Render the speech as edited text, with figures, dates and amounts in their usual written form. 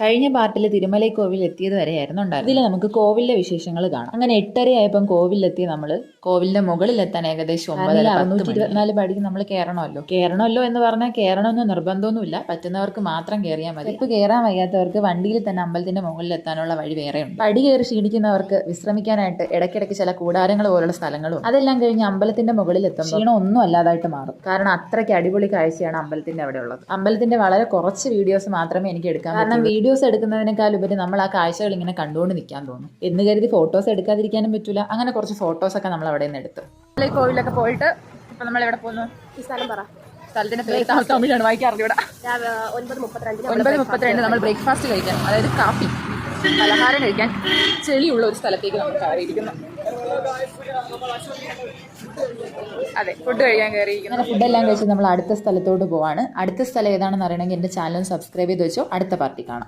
കഴിഞ്ഞ പാർട്ടിൽ തിരുമലൈക്കോവിൽ എത്തിയത് വരെയായിരുന്നു ഉണ്ടായിരുന്നത്. ഇതിൽ നമുക്ക് കോവിലിലെ വിശേഷങ്ങൾ കാണാം. അങ്ങനെ 8:30 കോവിലെത്തി. നമ്മൾ കോവിലിന്റെ മുകളിലെത്താൻ ഏകദേശം 9:624 പടിക്ക് നമ്മൾ കയറണമല്ലോ എന്ന് പറഞ്ഞാൽ കയറണമെന്ന് നിർബന്ധമൊന്നുമില്ല, പറ്റുന്നവർക്ക് മാത്രം കയറിയാൽ മതി. ഇപ്പൊ കയറാൻ വയ്യാത്തവർക്ക് വണ്ടിയിൽ തന്നെ അമ്പലത്തിന്റെ മുകളിലെത്താനുള്ള വഴി വേറെയുണ്ട്. പടി കയറി ക്ഷീണിക്കുന്നവർക്ക് വിശ്രമിക്കാനായിട്ട് ഇടയ്ക്കിടയ്ക്ക് ചില കൂടാരങ്ങൾ പോലുള്ള സ്ഥലങ്ങളും. അതെല്ലാം കഴിഞ്ഞ് അമ്പലത്തിന്റെ മുകളിൽ എത്തുമ്പോൾ ക്ഷീണം ഒന്നും അല്ലാതായിട്ട് മാറും. കാരണം അത്രയ്ക്ക് അടിപൊളി കാഴ്ചയാണ് അമ്പലത്തിന്റെ അവിടെ ഉള്ളത്. അമ്പലത്തിന്റെ വളരെ കുറച്ച് വീഡിയോസ് മാത്രമേ എനിക്ക് എടുക്കാൻ പറ്റൂ. കാരണം വീഡിയോസ് എടുക്കുന്നതിനേക്കാൾ ഉപരി നമ്മൾ ആ കാഴ്ചകൾ ഇങ്ങനെ കണ്ടുകൊണ്ട് നിൽക്കാൻ തോന്നും എന്ന് കരുതി ഫോട്ടോസ് എടുക്കാതിരിക്കാനും പറ്റൂല. അങ്ങനെ കുറച്ച് ഫോട്ടോസ് ഒക്കെ നമ്മൾ അവിടെ നിന്ന് എടുത്തു. കോവിലൊക്കെ പോയിട്ട് ഇപ്പൊ നമ്മൾ എവിടെ പോകുന്നു? ഈ സ്ഥലം പറ. സ്ഥലത്തിന്റെ പേര് തമിഴാണ്, വായിക്കാറില്ല. ഇവിടെ 9:32 നമ്മൾ ബ്രേക്ക്ഫാസ്റ്റ് കഴിക്കാൻ, അതായത് കാപ്പി പലഹാരം കഴിക്കാൻ ചെളിയുള്ള ഒരു സ്ഥലത്തേക്ക് നമ്മൾ കയറിയിരിക്കുന്നു. അതെ, ഫുഡ് കഴിക്കാൻ കയറിയിരിക്കുന്നു. ഫുഡെല്ലാം കഴിച്ച് നമ്മൾ അടുത്ത സ്ഥലത്തോട്ട് പോവാണ്. അടുത്ത സ്ഥലം ഏതാണെന്ന് അറിയണമെങ്കിൽ എൻ്റെ ചാനൽ സബ്സ്ക്രൈബ് ചെയ്ത് വെച്ചോ. അടുത്ത പാർട്ടി കാണാം.